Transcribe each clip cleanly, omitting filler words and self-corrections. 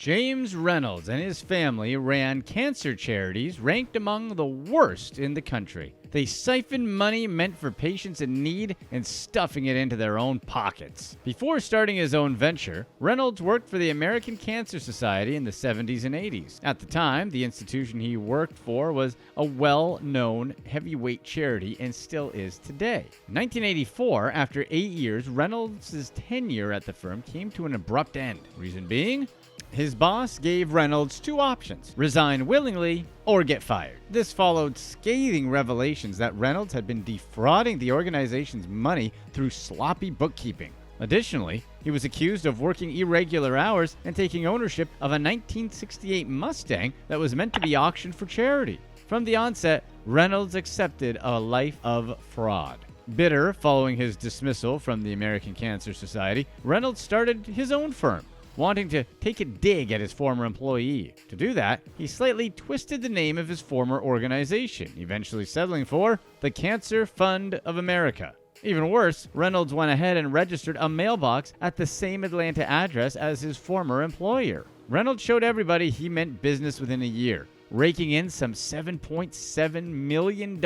James Reynolds and his family ran cancer charities ranked among the worst in the country. They siphoned money meant for patients in need and stuffing it into their own pockets. Before starting his own venture, Reynolds worked for the American Cancer Society in the 70s and 80s. At the time, the institution he worked for was a well-known heavyweight charity and still is today. In 1984, after 8 years, Reynolds' tenure at the firm came to an abrupt end. Reason being, his boss gave Reynolds two options: resign willingly or get fired. This followed scathing revelations that Reynolds had been defrauding the organization's money through sloppy bookkeeping. Additionally, he was accused of working irregular hours and taking ownership of a 1968 Mustang that was meant to be auctioned for charity. From the onset, Reynolds accepted a life of fraud. Bitter following his dismissal from the American Cancer Society, Reynolds started his own firm, wanting to take a dig at his former employee. To do that, he slightly twisted the name of his former organization, eventually settling for the Cancer Fund of America. Even worse, Reynolds went ahead and registered a mailbox at the same Atlanta address as his former employer. Reynolds showed everybody he meant business within a year, raking in some $7.7 million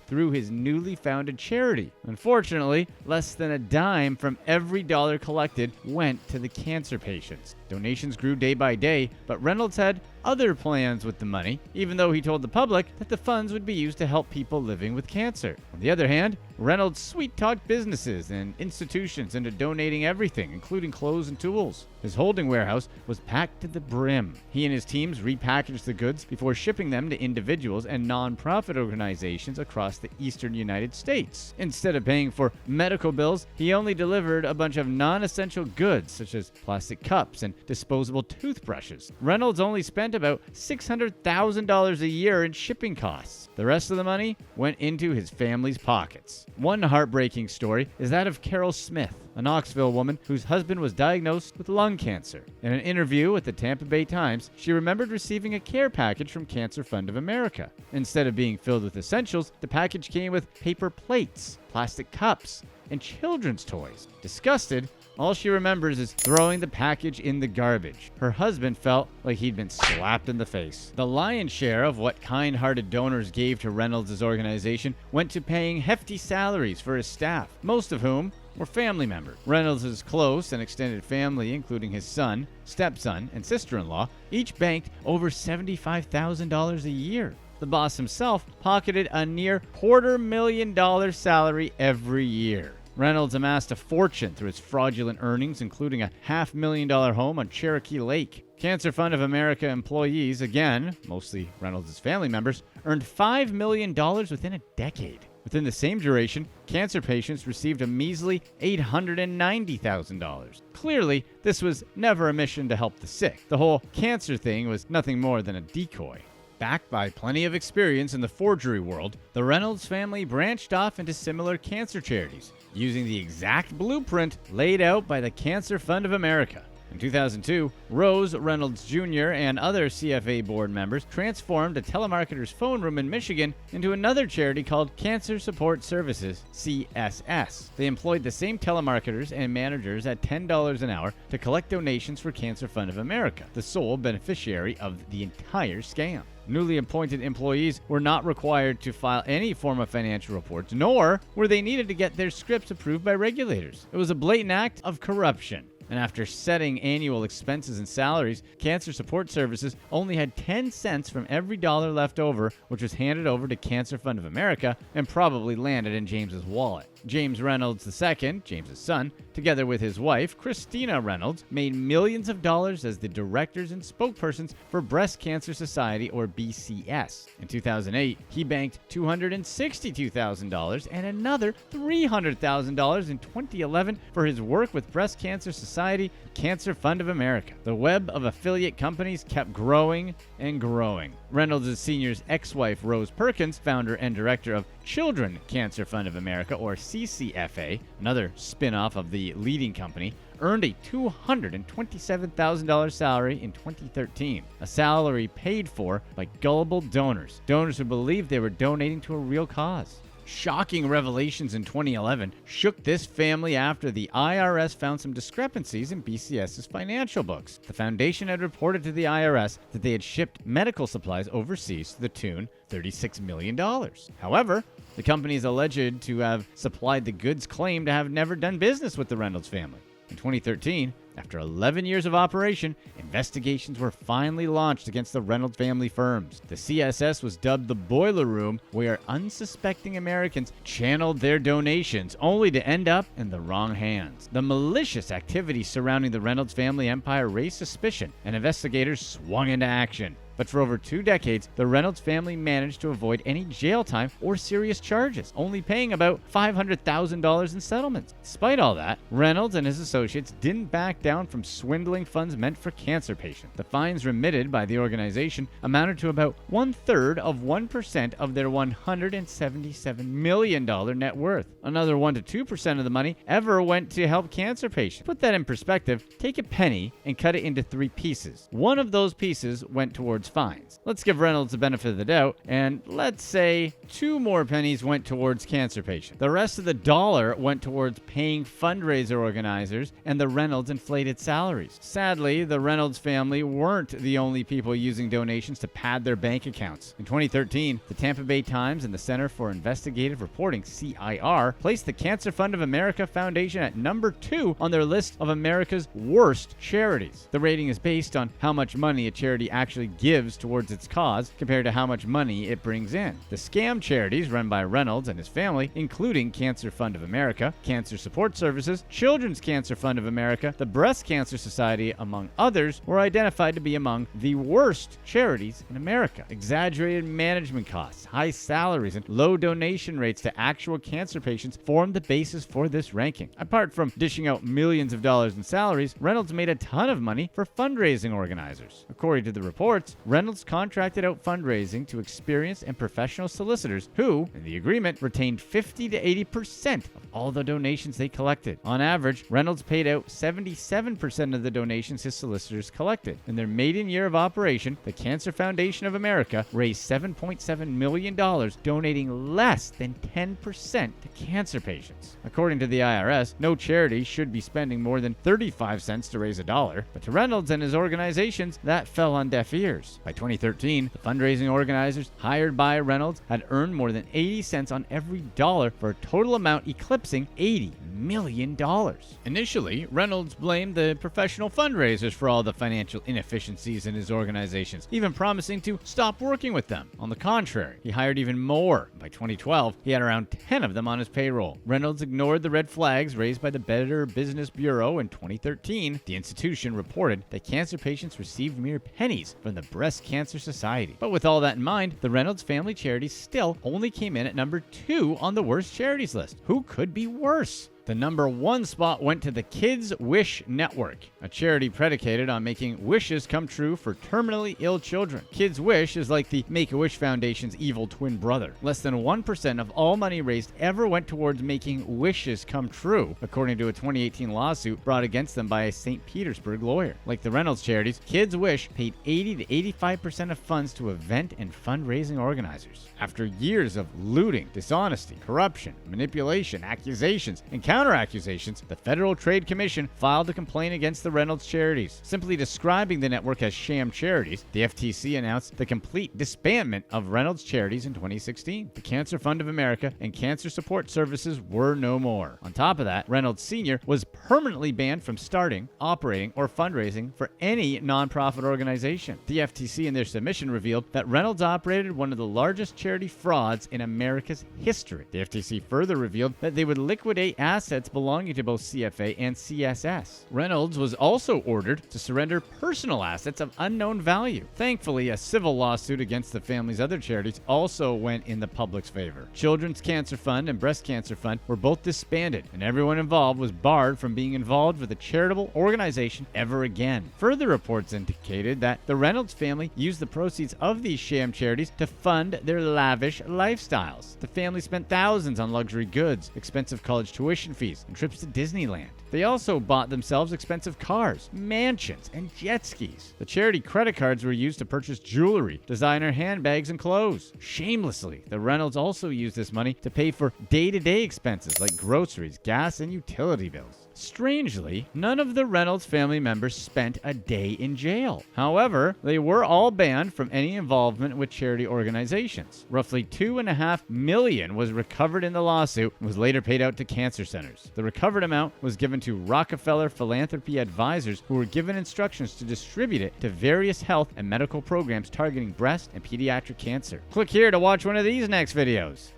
through his newly founded charity. Unfortunately, less than a dime from every dollar collected went to the cancer patients. Donations grew day by day, but Reynolds had other plans with the money, even though he told the public that the funds would be used to help people living with cancer. On the other hand, Reynolds sweet-talked businesses and institutions into donating everything, including clothes and tools. His holding warehouse was packed to the brim. He and his teams repackaged the goods before shipping them to individuals and non-profit organizations across the eastern United States. Instead of paying for medical bills, he only delivered a bunch of non-essential goods, such as plastic cups and disposable toothbrushes. Reynolds only spent about $600,000 a year in shipping costs. The rest of the money went into his family's pockets. One heartbreaking story is that of Carol Smith, a Knoxville woman whose husband was diagnosed with lung cancer. In an interview with the Tampa Bay Times, she remembered receiving a care package from Cancer Fund of America. Instead of being filled with essentials, the package came with paper plates, plastic cups, and children's toys. Disgusted, all she remembers is throwing the package in the garbage. Her husband felt like he'd been slapped in the face. The lion's share of what kind-hearted donors gave to Reynolds' organization went to paying hefty salaries for his staff, most of whom were family members. Reynolds' close and extended family, including his son, stepson, and sister-in-law, each banked over $75,000 a year. The boss himself pocketed a near $250,000 salary every year. Reynolds amassed a fortune through his fraudulent earnings, including a $500,000 home on Cherokee Lake. Cancer Fund of America employees, again, mostly Reynolds' family members, earned $5 million within a decade. Within the same duration, cancer patients received a measly $890,000. Clearly, this was never a mission to help the sick. The whole cancer thing was nothing more than a decoy. Backed by plenty of experience in the forgery world, the Reynolds family branched off into similar cancer charities, using the exact blueprint laid out by the Cancer Fund of America. In 2002, Rose Reynolds Jr. and other CFA board members transformed a telemarketer's phone room in Michigan into another charity called Cancer Support Services, CSS. They employed the same telemarketers and managers at $10 an hour to collect donations for Cancer Fund of America, the sole beneficiary of the entire scam. Newly appointed employees were not required to file any form of financial reports, nor were they needed to get their scripts approved by regulators. It was a blatant act of corruption. And after setting annual expenses and salaries, Cancer Support Services only had 10 cents from every dollar left over, which was handed over to Cancer Fund of America and probably landed in James's wallet. James Reynolds II, James's son, together with his wife, Christina Reynolds, made millions of dollars as the directors and spokespersons for Breast Cancer Society, or BCS. In 2008, he banked $262,000 and another $300,000 in 2011 for his work with Breast Cancer Society, Cancer Fund of America. The web of affiliate companies kept growing and growing. Reynolds' senior's ex-wife, Rose Perkins, founder and director of Children Cancer Fund of America, or CCFA, another spin-off of the leading company, earned a $227,000 salary in 2013, a salary paid for by gullible donors who believed they were donating to a real cause. Shocking revelations in 2011 shook this family after the IRS found some discrepancies in BCS's financial books. The foundation had reported to the IRS that they had shipped medical supplies overseas to the tune $36 million. However, the company is alleged to have supplied the goods claimed to have never done business with the Reynolds family. In 2013, after 11 years of operation, investigations were finally launched against the Reynolds family firms. The CSS was dubbed the Boiler Room, where unsuspecting Americans channeled their donations only to end up in the wrong hands. The malicious activity surrounding the Reynolds family empire raised suspicion, and investigators swung into action. But for over 2 decades, the Reynolds family managed to avoid any jail time or serious charges, only paying about $500,000 in settlements. Despite all that, Reynolds and his associates didn't back down from swindling funds meant for cancer patients. The fines remitted by the organization amounted to about 1/3 of 1% of their $177 million net worth. Another 1 to 2% of the money ever went to help cancer patients. Put that in perspective, take a penny and cut it into 3 pieces. One of those pieces went towards fines. Let's give Reynolds the benefit of the doubt, and let's say 2 more pennies went towards cancer patients. The rest of the dollar went towards paying fundraiser organizers and the Reynolds inflated salaries. Sadly, the Reynolds family weren't the only people using donations to pad their bank accounts. In 2013, the Tampa Bay Times and the Center for Investigative Reporting, CIR, placed the Cancer Fund of America Foundation at number 2 on their list of America's worst charities. The rating is based on how much money a charity actually gives towards its cause compared to how much money it brings in. The scam charities run by Reynolds and his family, including Cancer Fund of America, Cancer Support Services, Children's Cancer Fund of America, the Breast Cancer Society, among others, were identified to be among the worst charities in America. Exaggerated management costs, high salaries, and low donation rates to actual cancer patients formed the basis for this ranking. Apart from dishing out millions of dollars in salaries, Reynolds made a ton of money for fundraising organizers. According to the reports, Reynolds contracted out fundraising to experienced and professional solicitors who, in the agreement, retained 50 to 80% of all the donations they collected. On average, Reynolds paid out 77% of the donations his solicitors collected. In their maiden year of operation, the Cancer Foundation of America raised $7.7 million, donating less than 10% to cancer patients. According to the IRS, no charity should be spending more than 35 cents to raise $1, but to Reynolds and his organizations, that fell on deaf ears. By 2013, the fundraising organizers hired by Reynolds had earned more than 80 cents on every dollar for a total amount eclipsing $80 million. Initially, Reynolds blamed the professional fundraisers for all the financial inefficiencies in his organizations, even promising to stop working with them. On the contrary, he hired even more. By 2012, he had around 10 of them on his payroll. Reynolds ignored the red flags raised by the Better Business Bureau in 2013. The institution reported that cancer patients received mere pennies from the Breast Cancer Society. But with all that in mind, the Reynolds family charities still only came in at number 2 on the worst charities list. Who could be worse? The number 1 spot went to the Kids Wish Network, a charity predicated on making wishes come true for terminally ill children. Kids Wish is like the Make-A-Wish Foundation's evil twin brother. Less than 1% of all money raised ever went towards making wishes come true, according to a 2018 lawsuit brought against them by a St. Petersburg lawyer. Like the Reynolds charities, Kids Wish paid 80 to 85% of funds to event and fundraising organizers. After years of looting, dishonesty, corruption, manipulation, accusations, and counter-accusations, the Federal Trade Commission filed a complaint against the Reynolds charities. Simply describing the network as sham charities, the FTC announced the complete disbandment of Reynolds charities in 2016. The Cancer Fund of America and Cancer Support Services were no more. On top of that, Reynolds Sr. was permanently banned from starting, operating, or fundraising for any nonprofit organization. The FTC in their submission revealed that Reynolds operated one of the largest charity frauds in America's history. The FTC further revealed that they would liquidate assets belonging to both CFA and CSS. Reynolds was also ordered to surrender personal assets of unknown value. Thankfully, a civil lawsuit against the family's other charities also went in the public's favor. Children's Cancer Fund and Breast Cancer Fund were both disbanded, and everyone involved was barred from being involved with a charitable organization ever again. Further reports indicated that the Reynolds family used the proceeds of these sham charities to fund their lavish lifestyles. The family spent thousands on luxury goods, expensive college tuition tuition fees and trips to Disneyland. They also bought themselves expensive cars, mansions, and jet skis. The charity credit cards were used to purchase jewelry, designer handbags, and clothes. Shamelessly, the Reynolds also used this money to pay for day-to-day expenses like groceries, gas, and utility bills. Strangely, none of the Reynolds family members spent a day in jail. However, they were all banned from any involvement with charity organizations. Roughly $2.5 million was recovered in the lawsuit and was later paid out to cancer centers. The recovered amount was given to Rockefeller Philanthropy Advisors, who were given instructions to distribute it to various health and medical programs targeting breast and pediatric cancer. Click here to watch one of these next videos.